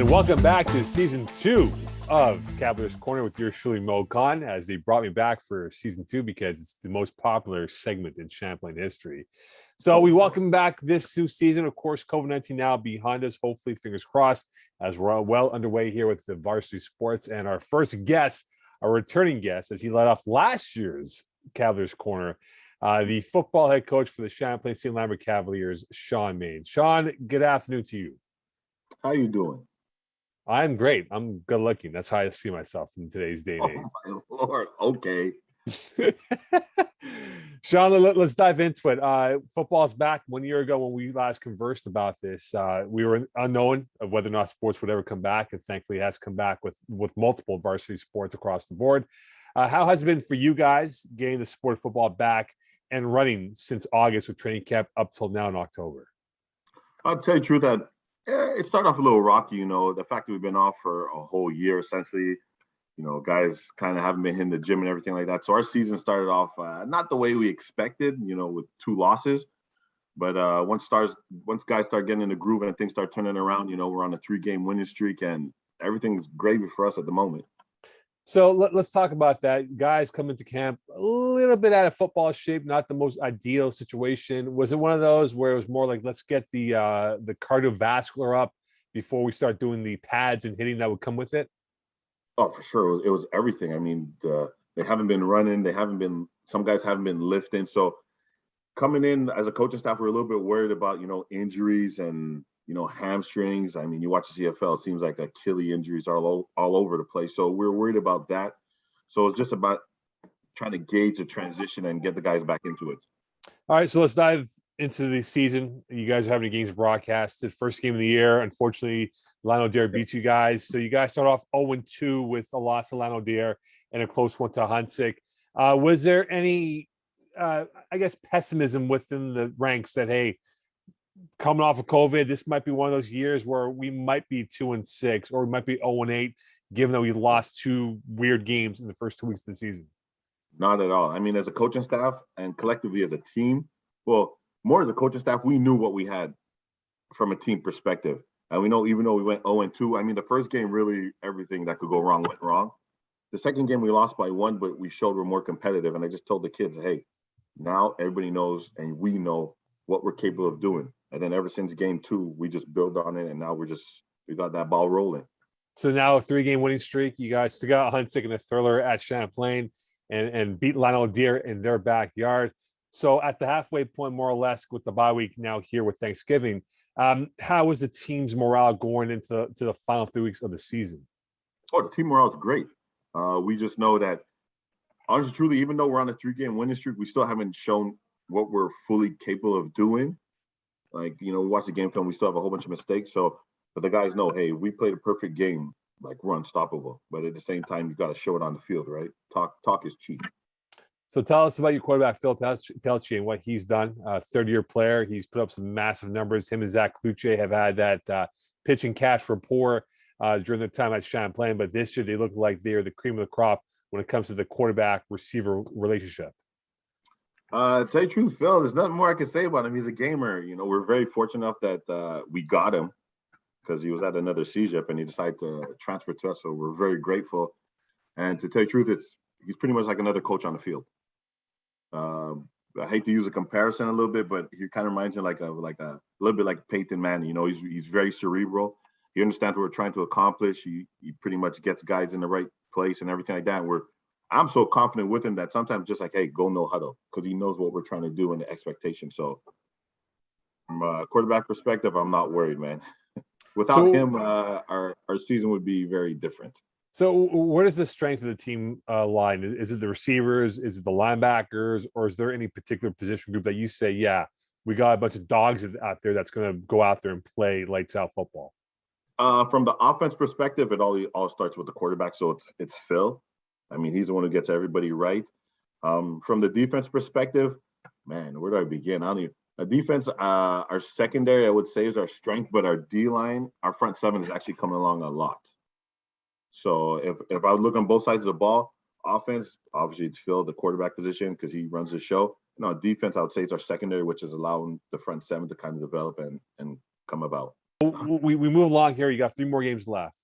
And welcome back to season 2 of Cavaliers Corner with yours truly, Moe Khan, as they brought me back for season 2 because it's the most popular segment in Champlain history. So we welcome back this new season. Of course, COVID-19 now behind us, hopefully, fingers crossed, as we're well underway here with the varsity sports. And our first guest, a returning guest, as he led off last year's Cavaliers Corner, the football head coach for the Champlain St. Lambert Cavaliers, Shawn Mayne. Shawn, good afternoon to you. How you doing? I'm great. I'm good looking. That's how I see myself in today's day and age. Oh, my Lord. Okay. Shawn, let's dive into it. Football's back. 1 year ago when we last conversed about this, we were unknown of whether or not sports would ever come back, and thankfully it has come back with multiple varsity sports across the board. How has it been for you guys getting the sport of football back and running since August with training camp up till now in October? I'll tell you the truth that it started off a little rocky, the fact that we've been off for a whole year, essentially, guys kind of haven't been hitting the gym and everything like that. So our season started off not the way we expected, with 2 losses. But once guys start getting in the groove and things start turning around, we're on a 3-game winning streak and everything's gravy for us at the moment. So let's talk about that. Guys come into camp a little bit out of football shape, not the most ideal situation. Was it one of those where it was more like, let's get the cardiovascular up before we start doing the pads and hitting that would come with it? Oh, for sure. It was everything. I mean, they haven't been running. Some guys haven't been lifting. So coming in as a coaching staff, we're a little bit worried about, injuries and, hamstrings. I mean, you watch the CFL, it seems like Achilles injuries are all over the place. So we're worried about that. So it's just about trying to gauge the transition and get the guys back into it. All right, so let's dive into the season. You guys are having games broadcasted. First game of the year. Unfortunately, Lionel beats you guys. So you guys start off 0-2 with a loss to Lionel and a close one to Huntsick. Was there any, pessimism within the ranks that, hey, coming off of COVID, this might be one of those years where we might be 2-6 or we might be 0-8, given that we lost 2 weird games in the first 2 weeks of the season? Not at all. I mean, as a coaching staff and collectively as a team, well, more as a coaching staff, we knew what we had from a team perspective. And we know even though we went 0-2, I mean, the first game, really everything that could go wrong went wrong. The second game, we lost by 1, but we showed we're more competitive. And I just told the kids, hey, now everybody knows and we know what we're capable of doing. And then ever since game 2, we just build on it. And now we got that ball rolling. So now a 3-game winning streak. You guys took out Huntsick and a thriller at Champlain and beat Lionel in their backyard. So at the halfway point, more or less, with the bye week now here with Thanksgiving, how was the team's morale going into the final 3 weeks of the season? Oh, the team morale is great. We just know that, honestly, truly, even though we're on a 3-game winning streak, we still haven't shown what we're fully capable of doing. Like, we watch the game film, we still have a whole bunch of mistakes. So, but the guys know, hey, we played a perfect game, like we're unstoppable. But at the same time, you got to show it on the field, right? Talk is cheap. So tell us about your quarterback, Phil Peltier, and what he's done. Third-year player. He's put up some massive numbers. Him and Zach Kluche have had that pitch and catch rapport during their time at Champlain. But this year, they look like they're the cream of the crop when it comes to the quarterback-receiver relationship. Tell you the truth, Phil, there's nothing more I can say about him. He's a gamer. We're very fortunate enough that we got him because he was at another CJEP and he decided to transfer to us. So we're very grateful. And to tell you the truth, he's pretty much like another coach on the field. I hate to use a comparison a little bit, but he kind of reminds me like a little bit like Peyton Manning. He's very cerebral. He understands what we're trying to accomplish. He pretty much gets guys in the right place and everything like that. And I'm so confident with him that sometimes just like, hey, go no huddle, because he knows what we're trying to do and the expectation. So from a quarterback perspective, I'm not worried, man. Without him, our season would be very different. So where does the strength of the team lie? Is it the receivers? Is it the linebackers? Or is there any particular position group that you say, yeah, we got a bunch of dogs out there that's going to go out there and play lights out football? From the offense perspective, it all starts with the quarterback. So it's Phil. I mean, he's the one who gets everybody right. From the defense perspective, man, where do I begin? Defense, our secondary, I would say, is our strength, but our D-line, our front 7 is actually coming along a lot. So if I look on both sides of the ball, offense, obviously it's Phil, the quarterback position, because he runs the show. Defense, I would say it's our secondary, which is allowing the front 7 to kind of develop and come about. We move along here. You got 3 more games left.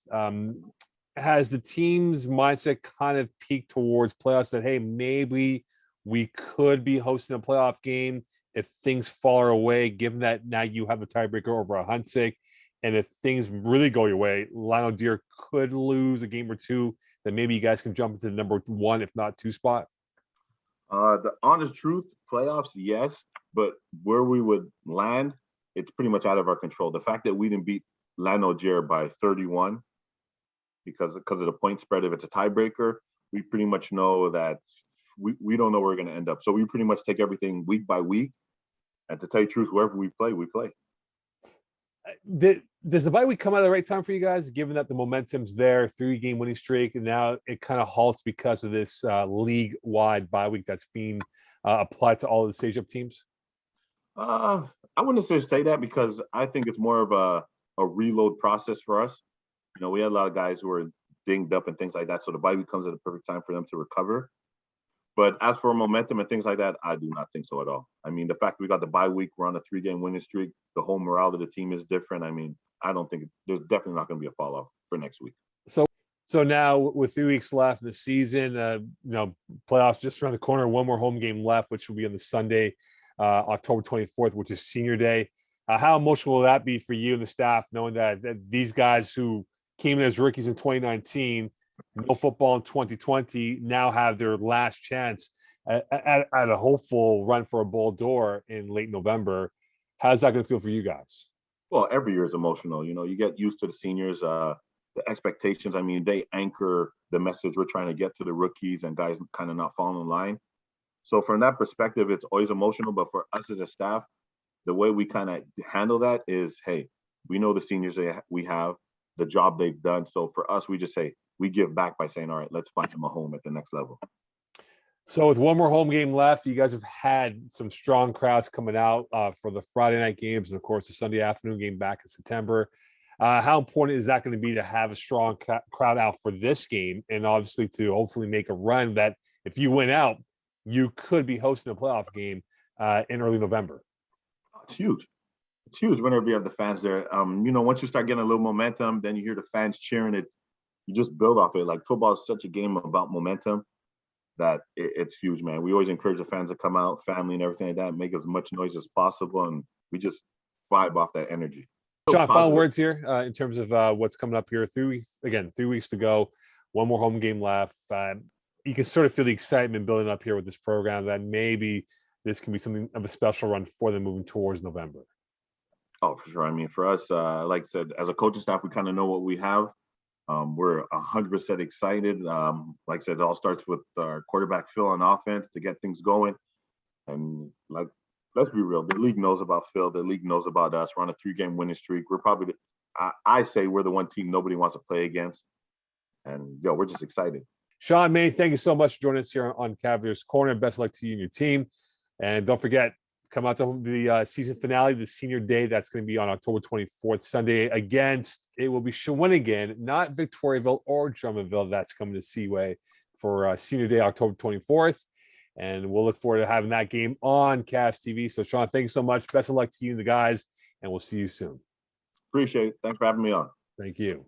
Has the team's mindset kind of peaked towards playoffs that, hey, maybe we could be hosting a playoff game if things fall away, given that now you have a tiebreaker over a Huntsick, and if things really go your way, Lionel Deer could lose a game or two, then maybe you guys can jump into the number 1, if not 2 spot? The honest truth, playoffs, yes, but where we would land, it's pretty much out of our control. The fact that we didn't beat Lanaudière by 31 because of the point spread, if it's a tiebreaker, we pretty much know that we don't know where we're going to end up. So we pretty much take everything week by week. And to tell you the truth, whoever we play, we play. Does the bye week come out at the right time for you guys, given that the momentum's there, 3-game winning streak, and now it kind of halts because of this league-wide bye week that's being applied to all of the stage-up teams? I wouldn't necessarily say that because I think it's more of a reload process for us. You know, we had a lot of guys who were dinged up and things like that, so the bye week comes at a perfect time for them to recover. But as for momentum and things like that, I do not think so at all. I mean, the fact we got the bye week, we're on a 3-game winning streak, the whole morale of the team is different. I mean, I don't think there's definitely not going to be a fall off for next week. So now with 3 weeks left in the season, playoffs just around the corner, 1 more home game left, which will be on the Sunday, October 24th, which is Senior Day. How emotional will that be for you and the staff, knowing that these guys who came in as rookies in 2019, no football in 2020, now have their last chance at a hopeful run for a bowl door in late November? How's that going to feel for you guys? Well, every year is emotional. You know, you get used to the seniors, the expectations. I mean, they anchor the message we're trying to get to the rookies and guys kind of not falling in line. So from that perspective, it's always emotional. But for us as a staff, the way we kind of handle that is, hey, we know the seniors we have, the job they've done. So for us, we just say, we give back by saying, all right, let's find them a home at the next level. So with 1 more home game left, you guys have had some strong crowds coming out for the Friday night games and, of course, the Sunday afternoon game back in September. How important is that going to be to have a strong crowd out for this game, and obviously to hopefully make a run that if you win out, you could be hosting a playoff game in early November? It's huge. It's huge whenever you have the fans there. You know, once you start getting a little momentum, then you hear the fans cheering it. You just build off it. Like, football is such a game about momentum that it's huge, man. We always encourage the fans to come out, family and everything like that, make as much noise as possible, and we just vibe off that energy. Shawn, final words here in terms of what's coming up here. 3 weeks, again, 3 weeks to go, 1 more home game left. You can sort of feel the excitement building up here with this program that maybe this can be something of a special run for them moving towards November. Oh, for sure. I mean, for us, like I said, as a coaching staff, we kind of know what we have. We're 100% excited. Like I said, it all starts with our quarterback Phil on offense to get things going. And like, let's be real, the league knows about Phil. The league knows about us. We're on a 3-game winning streak. We're probably, I say we're the one team nobody wants to play against. And we're just excited. Shawn Mayne, thank you so much for joining us here on Cavaliers Corner. Best of luck to you and your team. And don't forget, come out to the season finale, the Senior Day. That's going to be on October 24th, Sunday against, it will be Shawinigan, not Victoriaville or Drummondville. That's coming to Seaway for Senior Day, October 24th. And we'll look forward to having that game on Cavs TV. So, Shawn, thanks so much. Best of luck to you and the guys, and we'll see you soon. Appreciate it. Thanks for having me on. Thank you.